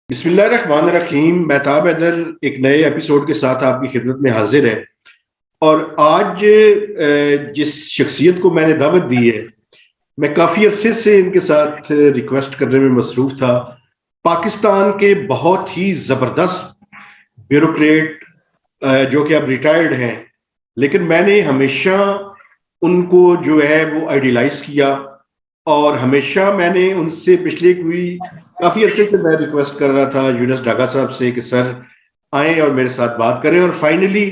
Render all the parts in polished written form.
بسم اللہ الرحمن الرحیم۔ مہتاب حیدر ایک نئے ایپیسوڈ کے ساتھ آپ کی خدمت میں حاضر ہے، اور آج جس شخصیت کو میں نے دعوت دی ہے، میں کافی عرصے سے ان کے ساتھ ریکویسٹ کرنے میں مصروف تھا۔ پاکستان کے بہت ہی زبردست بیوروکریٹ جو کہ اب ریٹائرڈ ہیں، لیکن میں نے ہمیشہ ان کو جو ہے وہ آئیڈیلائز کیا، اور ہمیشہ میں نے ان سے پچھلے کافی عرصے سے میں ریکویسٹ کر رہا تھا یونس ڈاگا صاحب سے کہ سر آئیں اور میرے ساتھ بات کریں، اور finally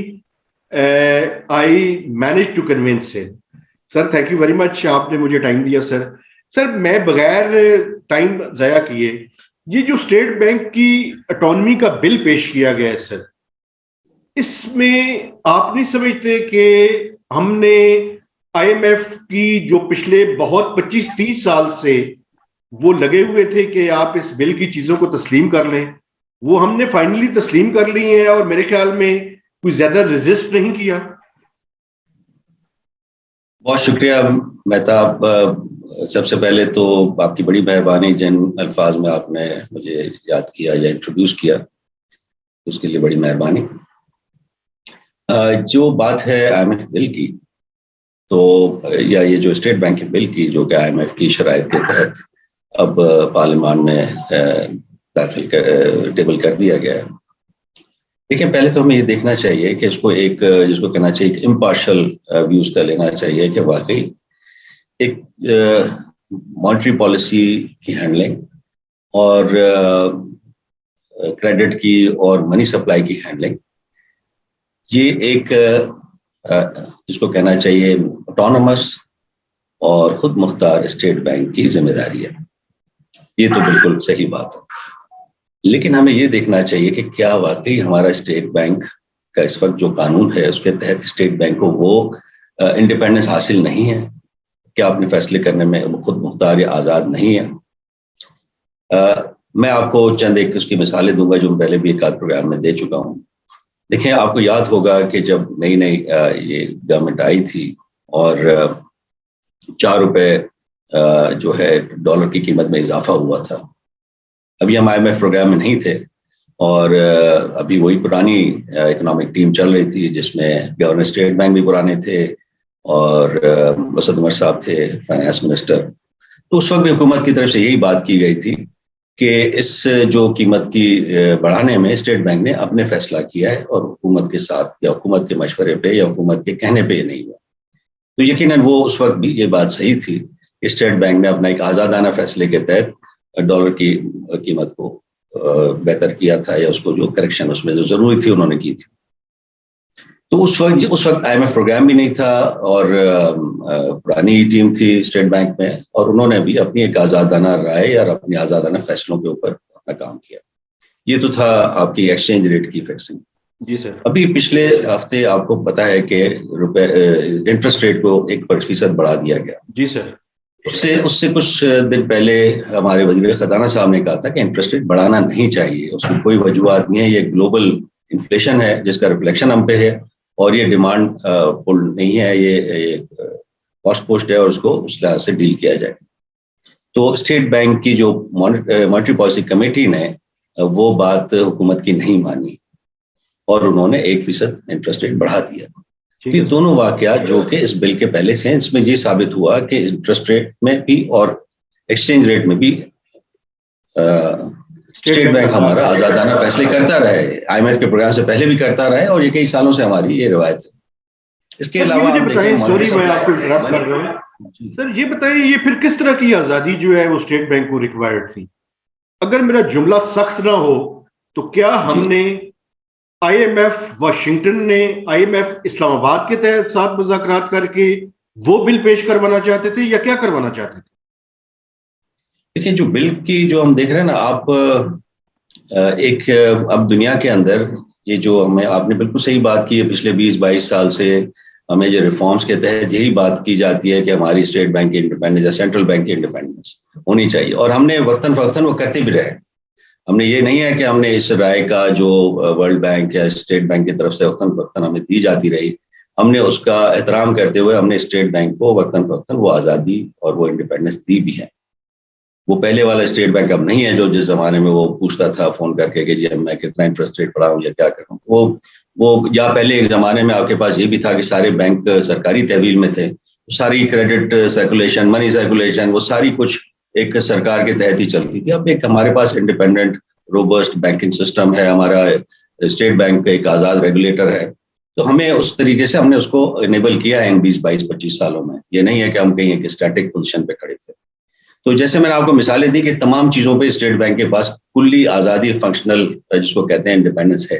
I manage to convince him. Sir thank you very much, آپ نے مجھے ٹائم دیا۔ سر میں بغیر ٹائم ضائع کیے، یہ جو اسٹیٹ بینک کی اٹانومی کا بل پیش کیا گیا ہے سر، اس میں آپ نہیں سمجھتے کہ ہم نے آئی ایم ایف کی جو پچھلے بہت 25-30 سال سے وہ لگے ہوئے تھے کہ آپ اس بل کی چیزوں کو تسلیم کر لیں، وہ ہم نے فائنلی تسلیم کر لی ہیں، اور میرے خیال میں کوئی زیادہ ریزسٹ نہیں کیا؟ بہت شکریہ مہتاب۔ سب سے پہلے تو آپ کی بڑی مہربانی، جن الفاظ میں آپ نے مجھے یاد کیا یا انٹروڈیوس کیا، اس کے لیے بڑی مہربانی۔ جو بات ہے آئی ایم ایف بل کی، تو یا یہ جو اسٹیٹ بینک بل کی جو کہ آئی ایم ایف کی شرائط کے تحت اب پارلیمان میں ٹیبل کر دیا گیا ہے۔ دیکھیں، پہلے تو ہمیں یہ دیکھنا چاہیے کہ اس کو ایک جس کو کہنا چاہیے کہ امپارشل ویوز کا لینا چاہیے کہ واقعی ایک مانیٹری پالیسی کی ہینڈلنگ اور کریڈٹ کی اور منی سپلائی کی ہینڈلنگ، یہ ایک جس کو کہنا چاہیے آٹونومس اور خود مختار اسٹیٹ بینک کی ذمہ داری ہے۔ یہ تو بالکل صحیح بات ہے، لیکن ہمیں یہ دیکھنا چاہیے کہ کیا واقعی ہمارا اسٹیٹ بینک کا اس وقت جو قانون ہے اس کے تحت اسٹیٹ بینک کو وہ انڈیپینڈنس حاصل نہیں ہے، کیا اپنے فیصلے کرنے میں خود مختار یا آزاد نہیں ہے۔ میں آپ کو چند ایک اس کی مثالیں دوں گا جو میں پہلے بھی ایک آدھ پروگرام میں دے چکا ہوں۔ دیکھیں، آپ کو یاد ہوگا کہ جب نئی یہ گورنمنٹ آئی تھی اور 4 روپے جو ہے ڈالر کی قیمت میں اضافہ ہوا تھا، ابھی ہم آئی ایم ایف پروگرام میں نہیں تھے، اور ابھی وہی پرانی اکنامک ٹیم چل رہی تھی جس میں گورنر اسٹیٹ بینک بھی پرانے تھے اور اسد عمر صاحب تھے فائنانس منسٹر۔ تو اس وقت بھی حکومت کی طرف سے یہی بات کی گئی تھی کہ اس جو قیمت کی بڑھانے میں اسٹیٹ بینک نے اپنے فیصلہ کیا ہے، اور حکومت کے ساتھ یا حکومت کے مشورے پہ یا حکومت کے کہنے پہ یہ نہیں ہوا۔ تو یقیناً وہ اس وقت بھی یہ بات صحیح تھی کہ اسٹیٹ بینک نے اپنا ایک آزادانہ فیصلے کے تحت ڈالر کی قیمت کو بہتر کیا تھا، یا اس کو جو کریکشن اس میں جو ضروری تھی انہوں نے کی تھی۔ تو اس وقت آئی ایم ایف پروگرام بھی نہیں تھا، اور پرانی ٹیم تھی اسٹیٹ بینک میں، اور انہوں نے بھی اپنی ایک آزادانہ رائے اور اپنی آزادانہ فیصلوں کے اوپر اپنا کام کیا۔ یہ تو تھا آپ کی ایکسچینج ریٹ کی فکسنگ۔ جی سر۔ ابھی پچھلے ہفتے آپ کو پتا ہے کہ انٹرسٹ ریٹ کو 1% بڑھا دیا گیا۔ جی سر۔ اس سے کچھ دن پہلے ہمارے وزیر خزانہ صاحب نے کہا تھا کہ انٹرسٹ ریٹ بڑھانا نہیں چاہیے، اس کی کوئی وجوہات نہیں ہے، یہ گلوبل انفلیشن ہے جس کا ریفلیکشن ہم پہ ہے، اور یہ ڈیمانڈ پل نہیں ہے، یہ کاسٹ پوسٹ ہے، اور اس کو اس لحاظ سے ڈیل کیا جائے۔ تو اسٹیٹ بینک کی جو مانیٹری پالیسی کمیٹی نے وہ بات حکومت کی نہیں مانی، اور انہوں نے 1% انٹرسٹ ریٹ بڑھا دیا۔ یہ دونوں واقعات جو کہ اس بل کے پہلے سے ہیں، اس میں یہ ثابت ہوا کہ انٹرسٹ ریٹ میں بھی اور ایکسچینج ریٹ میں بھی اسٹیٹ بینک ہمارا آزادانہ فیصلے کرتا رہے، آئی ایم ایف کے پروگرام سے پہلے بھی کرتا رہے، اور یہ کئی سالوں سے ہماری یہ روایت ہے۔ اس کے علاوہ سوری میں آپ کو انٹرپٹ کر رہا ہوں سر، یہ بتائیے یہ پھر کس طرح کی آزادی جو ہے وہ اسٹیٹ بینک کو ریکوائرڈ تھی؟ اگر میرا جملہ سخت نہ ہو تو کیا ہم نے آئی ایم ایف واشنگٹن نے آئی ایم ایف اسلام آباد کے تحت ساتھ مذاکرات کر کے وہ بل پیش کروانا چاہتے تھے، یا کیا کروانا چاہتے تھے؟ دیکھیں، جو بل کی جو ہم دیکھ رہے ہیں نا، آپ ایک اب دنیا کے اندر یہ جو ہمیں آپ نے بالکل صحیح بات کی ہے، پچھلے 20-22 سال سے ہمیں یہ ریفارمز کے تحت یہی بات کی جاتی ہے کہ ہماری اسٹیٹ بینک کی انڈیپینڈنس یا سینٹرل بینک کی انڈیپینڈنس ہونی چاہیے، اور ہم نے وقتاً فوقتاً وہ کرتے بھی رہے۔ ہم نے یہ نہیں ہے کہ ہم نے اس رائے کا جو ورلڈ بینک یا اسٹیٹ بینک کی طرف سے وقتاً فوقتاً ہمیں دی جاتی رہی، ہم نے اس کا احترام کرتے ہوئے ہم نے اسٹیٹ بینک کو وقتاً فوقتاً وہ آزادی اور وہ انڈیپینڈنس دی بھی ہے۔ وہ پہلے والا اسٹیٹ بینک اب نہیں ہے جو جس زمانے میں وہ پوچھتا تھا فون کر کے کہ جی میں کتنا انٹرسٹ ریٹ پڑھاؤں یا کیا کروں. وہ یا پہلے ایک زمانے میں آپ کے پاس یہ بھی تھا کہ سارے بینک سرکاری تحویل میں تھے, ساری کریڈٹ سرکولیشن, منی سرکولیشن, وہ ساری کچھ ایک سرکار کے تحت ہی چلتی تھی. اب ایک ہمارے پاس انڈیپینڈنٹ روبسٹ بینکنگ سسٹم ہے, ہمارا اسٹیٹ بینک ایک آزاد ریگولیٹر ہے, تو ہمیں اس طریقے سے ہم نے اس کو انیبل کیا ہے ان 20-22-25 سالوں میں. یہ نہیں ہے کہ ہم کہیں ایک اسٹیٹک پوزیشن پہ کھڑے تھے. تو جیسے میں نے آپ کو مثالیں دی کہ تمام چیزوں پہ اسٹیٹ بینک کے پاس کلی آزادی, فنکشنل جس کو کہتے ہیں انڈیپینڈنس ہے.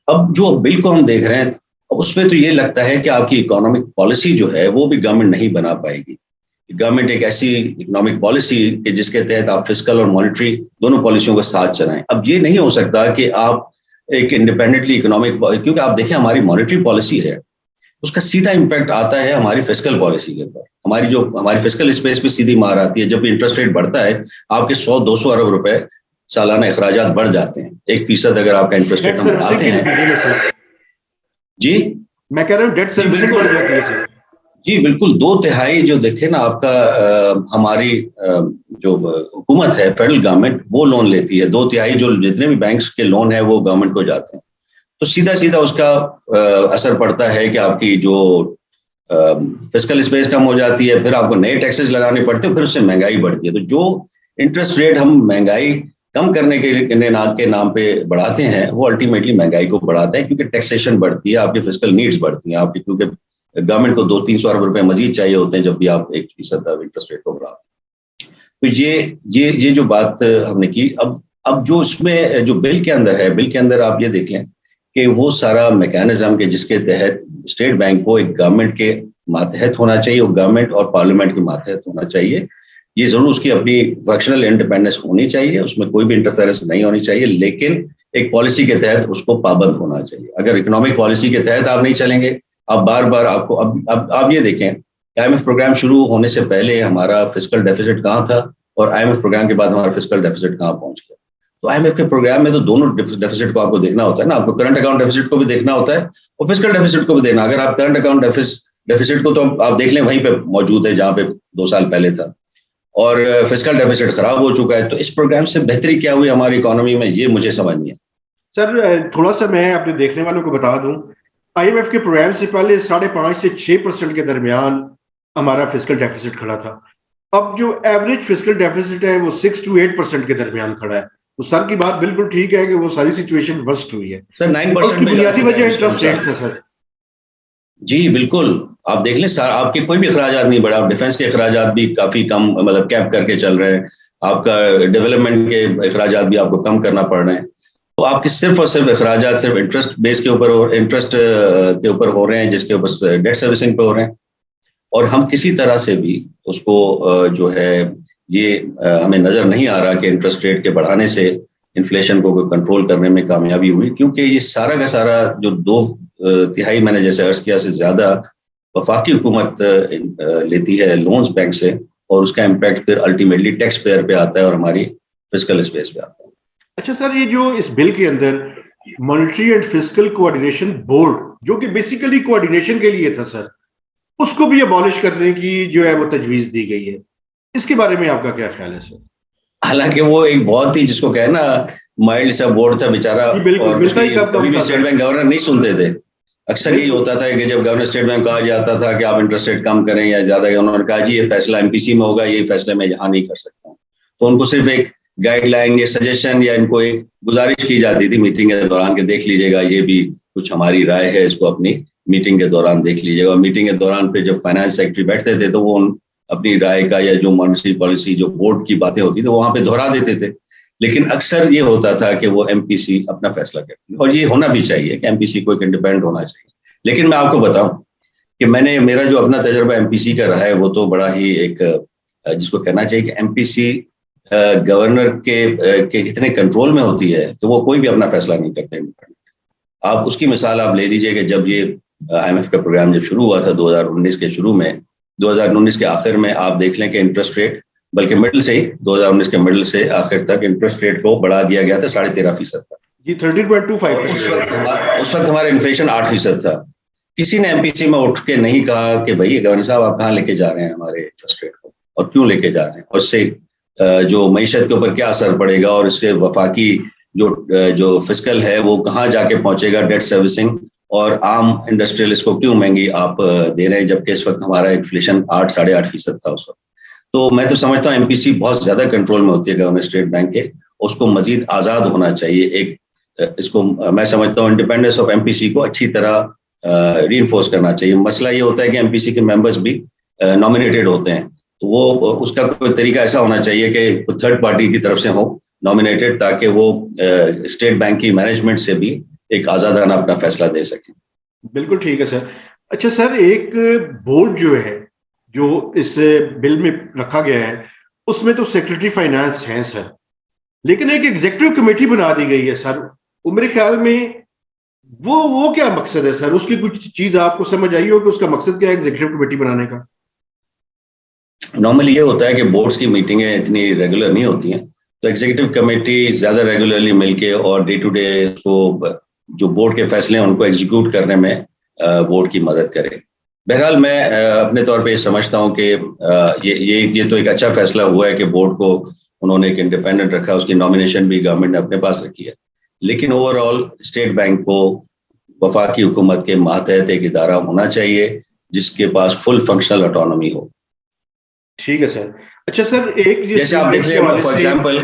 اب جو بل کو ہم دیکھ رہے ہیں اب اس پہ تو یہ لگتا ہے کہ آپ کی اکنامک پالیسی جو ہے وہ بھی گورنمنٹ نہیں بنا پائے گی. گورنمنٹ ایک ایسی اکنامک پالیسی کہ جس کے تحت آپ فسکل اور مانیٹری دونوں پالیسیوں کا ساتھ چلائیں. اب یہ نہیں ہو سکتا کہ آپ ایک انڈیپینڈنٹلی اکنامک, کیونکہ آپ دیکھیں ہماری مانیٹری پالیسی ہے اس کا سیدھا امپیکٹ آتا ہے ہماری فسکل پالیسی کے اوپر. ہماری فسکل اسپیس پہ سیدھی مار آتی ہے. جب بھی انٹرسٹ ریٹ بڑھتا ہے آپ کے 100-200 ارب روپے سالانہ اخراجات بڑھ جاتے ہیں. 1% اگر آپ کا انٹرسٹ ریٹ ہم بڑھاتے ہیں. جی میں کہہ رہا ہوں ڈیٹ سروسنگ بڑھ جاتی ہے. جی بالکل, 2/3 جو دیکھیں نا آپ کا ہماری جو حکومت ہے فیڈرل گورنمنٹ وہ لون لیتی ہے. 2/3 جو جتنے بھی بینکس کے لون ہیں وہ گورنمنٹ کو جاتے ہیں. تو سیدھا اس کا اثر پڑتا ہے کہ آپ کی جو فسکل اسپیس کم ہو جاتی ہے, پھر آپ کو نئے ٹیکسز لگانے پڑتے ہیں, پھر اس سے مہنگائی بڑھتی ہے. تو جو انٹرسٹ ریٹ ہم مہنگائی کم کرنے کے نام پہ بڑھاتے ہیں وہ الٹیمیٹلی مہنگائی کو بڑھاتا ہے, کیونکہ ٹیکسیشن بڑھتی ہے, آپ کی فسکل نیڈز بڑھتی ہیں آپ کی, کیونکہ گورنمنٹ کو 200-300 ارب روپے مزید چاہیے ہوتے ہیں جب بھی آپ 1% انٹرسٹ ریٹ کو بڑھاتے ہیں. تو یہ جو بات ہم نے کی. اب جو اس میں جو بل کے اندر ہے, بل کے اندر آپ یہ دیکھ لیں کہ وہ سارا میکینزم کہ جس کے تحت اسٹیٹ بینک کو ایک گورنمنٹ کے ماتحت ہونا چاہیے, وہ گورنمنٹ اور پارلیمنٹ کے ماتحت ہونا چاہیے. یہ ضرور اس کی اپنی فنکشنل انڈیپینڈنس ہونی چاہیے, اس میں کوئی بھی انٹرفیئرنس نہیں ہونی چاہیے, لیکن ایک پالیسی کے تحت اس کو پابند ہونا چاہیے. اگر اکنامک پالیسی کے تحت آپ نہیں چلیں گے, آپ بار بار آپ کو اب آپ یہ دیکھیں IMF پروگرام شروع ہونے سے پہلے ہمارا فسکل ڈیفیسٹ کہاں تھا اور IMF پروگرام کے بعد ہمارا فسکل ڈیفیسٹ کہاں پہنچ گیا. تو IMF کے پروگرام میں تو دونوں ڈیفیسٹ کو آپ کو دیکھنا ہوتا ہے نا, آپ کو کرنٹ اکاؤنٹ ڈیفیسٹ کو بھی دیکھنا ہوتا ہے اور فسکل ڈیفیسٹ کو بھی دیکھنا. اگر آپ کرنٹ اکاؤنٹ ڈیفیسٹ کو تو آپ دیکھ لیں وہیں پہ موجود ہے جہاں پہ 2 سال پہلے تھا, اور فسکل ڈیفیسٹ خراب ہو چکا ہے. تو اس پروگرام سے بہتری کیا ہوئی ہماری اکانومی میں, یہ مجھے سمجھ نہیں ہے. سر تھوڑا سا میں اپنے دیکھنے والوں کو بتا دوں, IMF کے پروگرام سے پہلے 5.5 سے 6% کے درمیان ہمارا فسکل ڈیفیسٹ کھڑا تھا. اب جو ایوریج فسکل ڈیفیسٹ ہے وہ 6 to 8% کے درمیان کھڑا ہے. تو سر کی بات بالکل ٹھیک ہے کہ وہ ساری سچویشن ورسٹ ہوئی ہے. سر 9% کی بنیادی وجہ انٹرسٹ ریٹ ہے سر. جی بالکل, آپ دیکھ لیں آپ کے کوئی بھی اخراجات نہیں بڑھا, ڈیفینس کے اخراجات بھی کافی کم مطلب کیپ کر کے چل رہے ہیں, آپ کا ڈیولپمنٹ کے اخراجات بھی آپ کو کم کرنا پڑ رہے ہیں. تو آپ کے صرف اور صرف اخراجات صرف انٹرسٹ بیس کے اوپر انٹرسٹ کے اوپر ہو رہے ہیں, جس کے اوپر ڈیٹ سروسنگ پہ ہو رہے ہیں, اور ہم کسی طرح سے بھی اس کو جو ہے یہ ہمیں نظر نہیں آ رہا کہ انٹرسٹ ریٹ کے بڑھانے سے انفلیشن کو کنٹرول کرنے میں کامیابی ہوئی, کیونکہ یہ سارا کا سارا جو 2/3 میں نے جیسے عرض کیا سے زیادہ وفاقی حکومت لیتی ہے لونز بینک سے, اور اس کا امپیکٹ پھر الٹیمیٹلی ٹیکس پیئر پہ آتا ہے اور ہماری فسکل اسپیس پہ آتا ہے. اچھا سر, یہ جو اس بل کے اندر monetary and fiscal coordination board جو کہ بیسیکلی کوآرڈینیشن کے لیے تھا سر, اس کو بھی ابالش کرنے کی جو ہے وہ تجویز دی گئی ہے, اس کے بارے میں آپ کا کیا خیال ہے سر؟ حالانکہ وہ ایک بہت ہی جس کو کہنا مائلڈ سا بورڈ تھا بیچارہ, اور کبھی بھی اسٹیٹ بینک گورنر نہیں سنتے تھے. اکثر یہی ہوتا تھا کہ جب گورنر اسٹیٹ بینک کہا جاتا تھا کہ آپ انٹرسٹ ریٹ کم کریں یا زیادہ, انہوں نے کہا جی یہ فیصلہ MPC میں ہوگا, یہ فیصلہ میں یہاں نہیں کر سکتا ہوں. تو ان کو صرف ایک گائیڈ لائن یا سجیشن یا ان کو ایک گزارش کی جاتی تھی میٹنگ کے دوران کہ دیکھ لیجیے گا, یہ بھی کچھ ہماری رائے ہے, اس کو اپنی میٹنگ کے دوران دیکھ لیجیے گا. اور میٹنگ کے دوران پہ جب فائنانس سیکرٹری بیٹھتے تھے تو وہ اپنی رائے کا یا جو مانیٹری پالیسی جو بورڈ کی باتیں ہوتی تھی وہاں پہ دہرا دیتے تھے. لیکن اکثر یہ ہوتا تھا کہ وہ MPC اپنا فیصلہ کرتی ہے, اور یہ ہونا بھی چاہیے کہ MPC کو ایک انڈیپینڈنٹ ہونا چاہیے. لیکن میں آپ کو بتاؤں کہ میرا جو اپنا تجربہ MPC کا رہا ہے وہ تو بڑا ہی ایک جس کو کہنا چاہیے کہ MPC گورنر کے اتنے کنٹرول میں ہوتی ہے کہ وہ کوئی بھی اپنا فیصلہ نہیں کرتے انڈیپینڈنٹ. آپ اس کی مثال آپ لے لیجئے کہ جب یہ IMF کا پروگرام جب شروع ہوا تھا 2019 کے شروع میں, 2019 کے آخر میں آپ دیکھ لیں کہ انٹرسٹ ریٹ بلکہ مڈل سے ہی 2019 کے مڈل سے آخر تک انٹرسٹ ریٹ کو بڑھا دیا گیا تھا 13.5% تک. جی 13.25. اس وقت ہمارا انفلیشن 8% تھا. کسی نے MPC میں اٹھ کے نہیں کہا کہ بھائی گورنر صاحب آپ کہاں لے کے جا رہے ہیں ہمارے انٹرسٹ ریٹ کو, اور کیوں لے کے جا رہے ہیں, اور اس سے جو معیشت کے اوپر کیا اثر پڑے گا اور اس کے وفاقی جو فسکل ہے وہ کہاں جا کے پہنچے گا ڈیٹ سروسنگ، اور عام انڈسٹریلسٹ کو کیوں مہنگی آپ دے رہے ہیں جبکہ اس وقت ہمارا انفلیشن 8-8.5% تھا اس وقت. تو میں تو سمجھتا ہوں MPC بہت زیادہ کنٹرول میں ہوتی ہے گورنمنٹ اسٹیٹ بینک کے، اس کو مزید آزاد ہونا چاہیے. ایک اس کو میں سمجھتا ہوں انڈیپینڈنس آف MPC کو اچھی طرح ری انفورس کرنا چاہیے. مسئلہ یہ ہوتا ہے کہ MPC کے ممبرس بھی نامینیٹڈ ہوتے ہیں، تو وہ اس کا کوئی طریقہ ایسا ہونا چاہیے کہ تھرڈ پارٹی کی طرف سے ہو نامینیٹڈ، تاکہ وہ اسٹیٹ بینک کی مینجمنٹ سے بھی ایک آزادانہ اپنا فیصلہ دے سکیں. بالکل ٹھیک ہے سر. اچھا سر، ایک بورڈ جو ہے جو اس بل میں رکھا گیا ہے اس میں تو سیکرٹری فائنانس ہیں سر، لیکن ایک ایگزیکٹو کمیٹی بنا دی گئی ہے سر. میرے خیال میں وہ کیا مقصد ہے سر؟ اس کی کچھ چیز آپ کو سمجھ آئی ہو کہ اس کا مقصد کیا ہے ایگزیکٹو کمیٹی بنانے کا؟ نارملی یہ ہوتا ہے کہ بورڈز کی میٹنگیں اتنی ریگولر نہیں ہوتی ہیں، تو ایگزیکٹو کمیٹی زیادہ ریگولرلی مل کے اور ڈے ٹو ڈے کو جو بورڈ کے فیصلے ہیں ان کو ایگزیکیوٹ کرنے میں بورڈ کی مدد کرے. بہرحال میں اپنے طور پہ یہ سمجھتا ہوں کہ یہ تو ایک اچھا فیصلہ ہوا ہے کہ بورڈ کو انہوں نے ایک انڈیپینڈنٹ رکھا، اس کی نامینیشن بھی گورنمنٹ نے اپنے پاس رکھی ہے. لیکن اوور آل اسٹیٹ بینک کو وفاقی حکومت کے ماتحت ایک ادارہ ہونا چاہیے جس کے پاس فل فنکشنل آٹونومی ہو. ٹھیک ہے سر. اچھا سر، ایک جیسے آپ دیکھ لیں فار ایگزامپل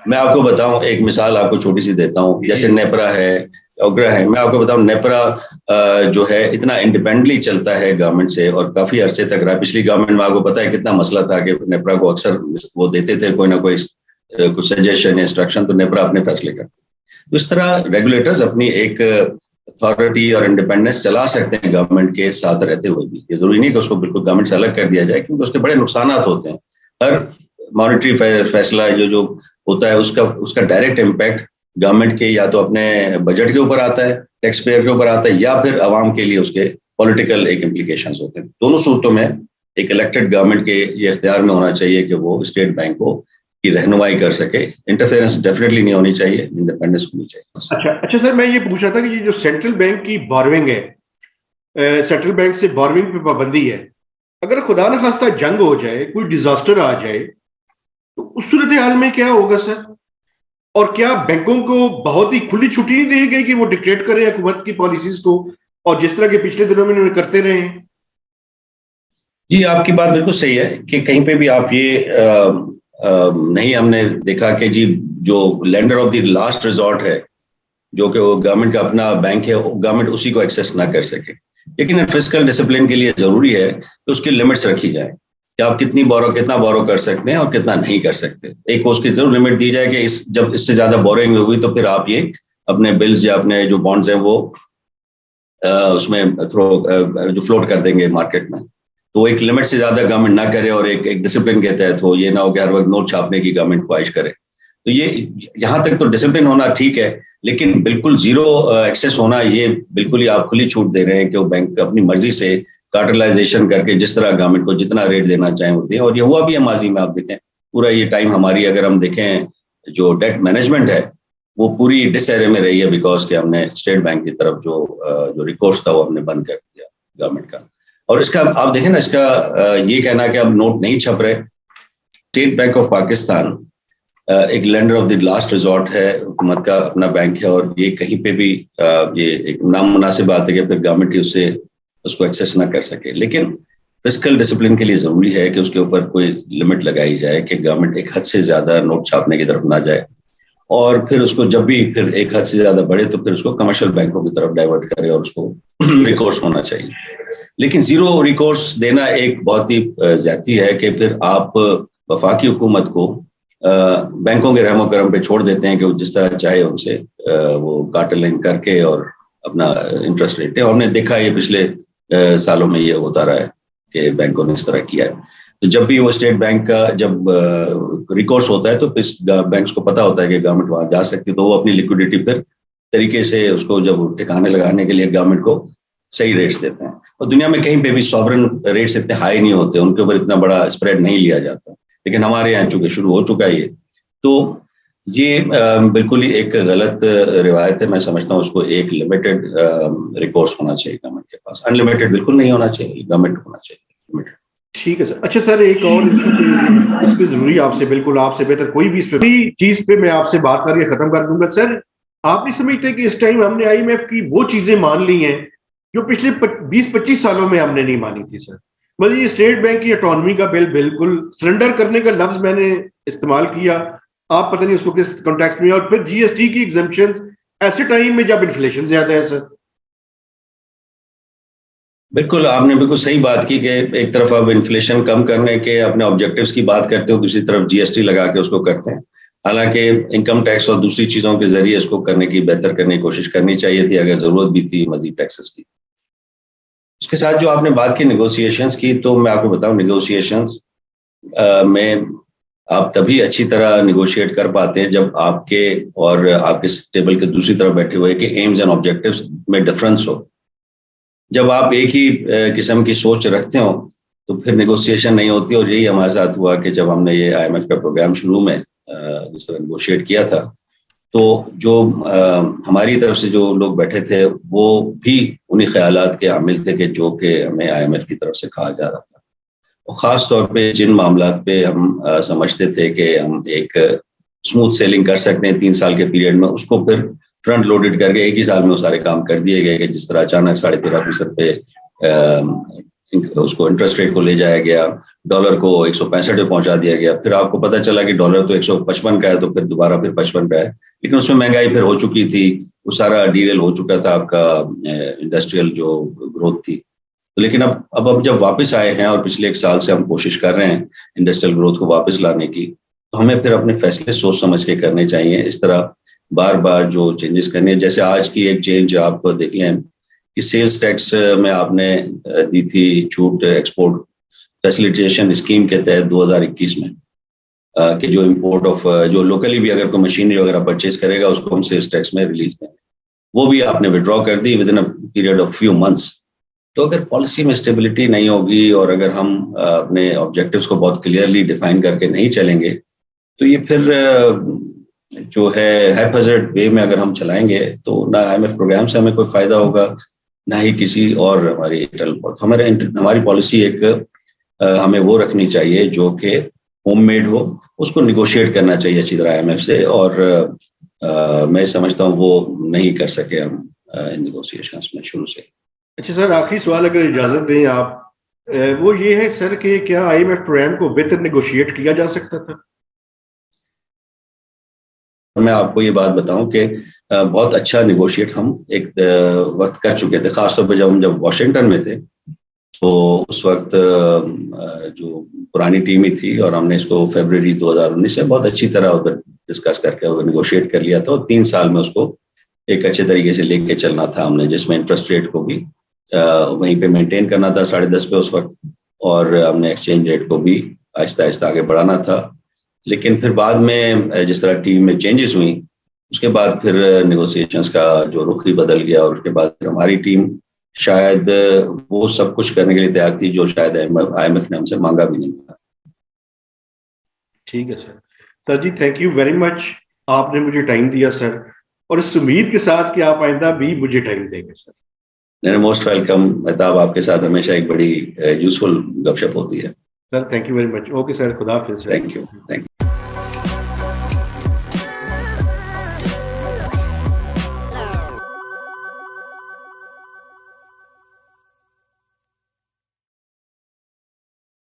میں آپ کو بتاؤں، ایک مثال آپ کو چھوٹی سی دیتا ہوں، جیسے نیپرا ہے، اوگرا ہے. میں آپ کو بتاؤں نیپرا جو ہے اتنا انڈیپینڈنٹلی چلتا ہے گورنمنٹ سے اور کافی عرصے تک رہا. پچھلی گورنمنٹ میں آپ کو پتا ہے کتنا مسئلہ تھا کہ نیپرا کو اکثر وہ دیتے تھے کوئی نہ کوئی کچھ سجیشن یا انسٹرکشن، تو نیپرا اپنے فیصلے کرتے. تو اس طرح ریگولیٹرز اپنی ایک اتھارٹی اور انڈیپینڈنس چلا سکتے ہیں گورنمنٹ کے ساتھ رہتے ہوئے بھی. یہ ضروری نہیں کہ اس کو بالکل گورنمنٹ سے الگ کر دیا جائے، کیونکہ اس کے بڑے نقصانات ہوتے ہیں. ہر مانیٹری فیصلہ جو ہوتا ہے اس کا ڈائریکٹ امپیکٹ گورنمنٹ کے یا تو اپنے بجٹ کے اوپر آتا ہے، ٹیکس پیئر کے اوپر آتا ہے، یا پھر عوام کے لیے اس کے پولیٹیکل ایک امپلیکیشنز ہوتے ہیں. دونوں صورتوں میں ایک الیکٹڈ گورنمنٹ کے یہ اختیار میں ہونا چاہیے کہ وہ اسٹیٹ بینک کو کی رہنمائی کر سکے. انٹرفیئرنس ڈیفینیٹلی نہیں ہونی چاہیے، انڈیپینڈنس ہونی چاہیے. اچھا سر، میں یہ پوچھ رہا تھا کہ یہ جو سینٹرل بینک کی بوروئنگ ہے، سینٹرل بینک سے بوروئنگ پہ پابندی ہے، اگر خدا نخواستہ جنگ ہو جائے، کوئی ڈیزاسٹر آ جائے، تو اس صورتحال میں کیا ہوگا سر؟ اور کیا بینکوں کو بہت ہی کھلی چھٹی نہیں دی گئی کہ وہ ڈکٹیٹ کریں حکومت کی پالیسیز کو، اور جس طرح کے پچھلے دنوں میں انہوں نے کرتے رہے ہیں؟ جی آپ کی بات بالکل صحیح ہے کہ کہیں پہ بھی آپ یہ نہیں ہم نے دیکھا کہ جی جو lander of the last resort ہے جو کہ وہ گورنمنٹ کا اپنا بینک ہے، گورنمنٹ اسی کو ایکسیس نہ کر سکے. لیکن فسکل ڈسپلن کے لیے ضروری ہے کہ اس کی لمٹس رکھی جائیں کہ آپ کتنا بورو کر سکتے ہیں اور کتنا نہیں کر سکتے. ایک اس کی ضرور لمٹ دی جائے کہ جب اس سے زیادہ بورنگ ہوگی تو پھر آپ یہ اپنے بلز یا اپنے جو بانڈز ہیں وہ اس میں جو فلوٹ کر دیں گے مارکیٹ میں. تو ایک لمٹ سے زیادہ گورنمنٹ نہ کرے اور ایک ڈسپلن کے تحت ہو. یہ نہ ہو کہ ہر وقت نوٹ چھاپنے کی گورنمنٹ خواہش کرے. تو یہ یہاں تک تو ڈسپلن ہونا ٹھیک ہے، لیکن بالکل زیرو ایکسیس ہونا یہ بالکل ہی آپ کھلی چھوٹ دے رہے ہیں کہ وہ بینک اپنی مرضی سے کارٹلائزیشن کر کے جس طرح گورنمنٹ کو جتنا ریٹ دینا چاہیں وہ دیں. اور یہ ہوا بھی ہے ماضی میں. آپ دیکھیں پورا یہ ٹائم ہماری اگر ہم دیکھیں جو ڈیٹ مینجمنٹ ہے وہ پوری ڈس ایرے میں رہی ہے، بیکاز کہ ہم نے اسٹیٹ بینک کی طرف جو ریکورس تھا وہ ہم نے بند کر دیا گورنمنٹ کا. اور اس کا آپ دیکھیں نا، اس کا یہ کہنا کہ اب نوٹ نہیں چھپ رہے. اسٹیٹ بینک آف پاکستان ایک lander of the last resort ہے، حکومت کا اپنا بینک ہے، اور یہ کہیں پہ بھی یہ ایک نامناسب بات ہے کہ پھر گورنمنٹ ہی اس کو ایکسیس نہ کر سکے. لیکن فسکل ڈسپلن کے لیے ضروری ہے کہ اس کے اوپر کوئی لمٹ لگائی جائے کہ گورنمنٹ ایک حد سے زیادہ نوٹ چھاپنے کی طرف نہ جائے، اور پھر اس کو جب بھی پھر ایک حد سے زیادہ بڑھے تو پھر اس کو کمرشل بینکوں کی طرف ڈائیورٹ کرے اور اس کو ریکورس ہونا چاہیے. لیکن زیرو ریکورس دینا ایک بہت ہی زیادتی ہے کہ پھر آپ وفاقی حکومت کو بینکوں کے رحم و کرم پہ چھوڑ دیتے ہیں کہ وہ جس طرح چاہے ان سے وہ کارٹلنگ کر کے اور اپنا انٹرسٹ ریٹ ہے. ہم نے دیکھا یہ پچھلے سالوں میں یہ ہوتا رہا ہے کہ بینکوں نے اس طرح کیا ہے. تو جب بھی وہ اسٹیٹ بینک کا جب ریکورس ہوتا ہے تو بینکس کو پتا ہوتا ہے کہ گورنمنٹ وہاں جا سکتی ہے، تو وہ اپنی لیکوڈیٹی پھر طریقے سے اس کو جب ٹھکانے لگانے کے لیے گورنمنٹ کو صحیح ریٹس دیتے ہیں. اور دنیا میں کہیں پہ بھی سوورن ریٹس اتنے ہائی نہیں ہوتے، ان کے اوپر اتنا بڑا اسپریڈ نہیں لیا جاتا. لیکن ہمارے یہاں چونکہ شروع ہو چکا ہے یہ، تو یہ بالکل ہی ایک غلط روایت ہے. میں سمجھتا ہوں اس کو ایک لمیٹڈ ریکورس ہونا چاہیے گورنمنٹ کے پاس. انلمیٹڈ بالکل نہیں ہونا چاہیے، گورنمنٹ ہونا چاہیے لمیٹڈ. ٹھیک ہے سر. اچھا سر, ایک اور اس پہ ضروری آپ سے, بالکل آپ سے بہتر کوئی بھی اس چیز پہ میں آپ سے بات کر کے ختم کر دوں گا. سر آپ نہیں سمجھتے کہ اس ٹائم ہم نے آئی ایم ایف کی وہ چیزیں مان لی ہیں جو پچھلے 20-25 سالوں میں ہم نے نہیں مانی تھی سر. مطلب یہ اسٹیٹ بینک کی اٹانومی کا بل بالکل سرنڈر کرنے کا لفظ میں نے استعمال کیا, آپ پتہ نہیں اس کو کس کانٹیکسٹ میں, اور پھر جی ایس ٹی کی ایگزمپشن ایسے ٹائم میں جب انفلیشن زیادہ ہے سر. بالکل, آپ نے بالکل صحیح بات کی کہ ایک طرف آپ انفلیشن کم کرنے کے اپنے آبجیکٹیوز کی بات کرتے ہو, دوسری طرف جی ایس ٹی لگا کے اس کو کرتے ہیں. حالانکہ انکم ٹیکس اور دوسری چیزوں کے ذریعے اس کو کرنے کی, بہتر کرنے کی کوشش کرنی چاہیے تھی اگر ضرورت بھی تھی مزید ٹیکسز کی. اس کے ساتھ جو آپ نے بات کی نیگوسیشنز کی, تو میں آپ کو بتاؤں نیگوسیشنز میں آپ تبھی اچھی طرح نیگوشیٹ کر پاتے ہیں جب آپ کے اور آپ کے ٹیبل کے دوسری طرف بیٹھے ہوئے کہ ایمز اینڈ آبجیکٹیوز میں ڈفرنس ہو. جب آپ ایک ہی قسم کی سوچ رکھتے ہو تو پھر نیگوسیشن نہیں ہوتی, اور یہی ہمارے ساتھ ہوا کہ جب ہم نے یہ آئی ایم ایف کا پروگرام شروع میں جس طرح نیگوشیٹ کیا تھا, تو جو ہماری طرف سے جو لوگ بیٹھے تھے وہ بھی انہی خیالات کے حامل تھے کہ جو کہ ہمیں آئی ایم ایف کی طرف سے کہا جا رہا تھا. اور خاص طور پہ جن معاملات پہ ہم سمجھتے تھے کہ ہم ایک اسموتھ سیلنگ کر سکتے ہیں 3 سال کے پیریڈ میں, اس کو پھر فرنٹ لوڈڈ کر کے ایک ہی سال میں وہ سارے کام کر دیے گئے, کہ جس طرح اچانک 13.5% پہ اس کو انٹرسٹ ریٹ کو لے جایا گیا, ڈالر کو 165 پہ پہنچا دیا گیا. پھر آپ کو پتا چلا کہ ڈالر تو 155 کا ہے, تو پھر دوبارہ پھر 55 پہ ہے, لیکن اس میں مہنگائی پھر ہو چکی تھی, وہ سارا ڈیریل ہو چکا تھا آپ کا انڈسٹریل جو گروتھ تھی. لیکن اب جب واپس آئے ہیں اور پچھلے 1 سال سے ہم کوشش کر رہے ہیں انڈسٹریل گروتھ کو واپس لانے کی, تو ہمیں پھر اپنے فیصلے سوچ سمجھ کے کرنے چاہیے. اس طرح بار بار جو چینجز کرنی ہے, جیسے آج کی ایک چینج آپ دیکھ لیں کہ سیلز ٹیکس میں آپ نے دی تھی چھوٹ ایکسپورٹ فیسیلیٹیشن اسکیم کے تحت 2021 میں, کہ جو امپورٹ آف جو لوکلی بھی اگر کوئی مشینری وغیرہ پرچیز کرے گا اس کو ہم سیلز ٹیکس میں ریلیف دیں گے, وہ بھی آپ نے ودرا کر the with in period of few months. تو اگر پالیسی میں اسٹیبلٹی نہیں ہوگی اور اگر ہم اپنے آبجیکٹیوز کو بہت کلیئرلی ڈیفائن کر کے نہیں چلیں گے, تو یہ پھر جو ہے ہیپزرڈ وے میں اگر ہم چلائیں گے تو نہ آئی ایم ایف پروگرام سے ہمیں کوئی فائدہ ہوگا, نہ ہی کسی اور ہماری پالیسی ایک ہمیں وہ رکھنی چاہیے جو کہ ہوم میڈ ہو, اس کو نیگوشیٹ کرنا چاہیے اچھی طرح آئی ایم ایف سے, اور میں سمجھتا ہوں وہ نہیں کر سکے ہم نیگوسیشنز میں شروع سے. اچھا سر, آخری سوال اگر اجازت دیں آپ, وہ یہ ہے سر کہ کیا آئی ایم ایف پروگرام کو بہتر نیگوشیٹ کیا جا سکتا تھا؟ میں آپ کو یہ بات بتاؤں کہ بہت اچھا نیگوشیٹ ہم ایک وقت کر چکے تھے, خاص طور پہ جب واشنگٹن میں تھے, تو اس وقت جو پرانی ٹیم ہی تھی, اور ہم نے اس کو فیبرری 2019 میں بہت اچھی طرح ادھر ڈسکس کر کے نیگوشیٹ کر لیا تھا, اور 3 سال میں اس کو ایک اچھے طریقے سے لے کے چلنا تھا ہم نے, جس میں انٹرسٹ ریٹ کو بھی وہیں پہ مینٹین کرنا تھا 10.5 پہ اس وقت, اور ہم نے ایکسچینج ریٹ کو بھی آہستہ آہستہ آگے بڑھانا تھا. لیکن پھر بعد میں جس طرح ٹیم میں چینجز ہوئیں, اس کے بعد پھر نیگوسیشنز کا جو رخ ہی بدل گیا, اور اس کے بعد پھر ہماری ٹیم شاید وہ سب کچھ کرنے کے لیے تیار تھی جو شاید آئی ایم ایف نے ہم سے مانگا بھی نہیں تھا. ٹھیک ہے سر. سر جی تھینک یو ویری مچ, آپ نے مجھے ٹائم دیا سر, اور اس امید کے ساتھ کہ آپ آئندہ بھی مجھے ٹائم دیں گے سر. موسٹ ویلکم مہتاب, آپ کے ساتھ ہمیشہ ایک بڑی یوزفل گپ شپ ہوتی ہے. سر thank you very much. Okay sir, خدا حافظ. Thank you.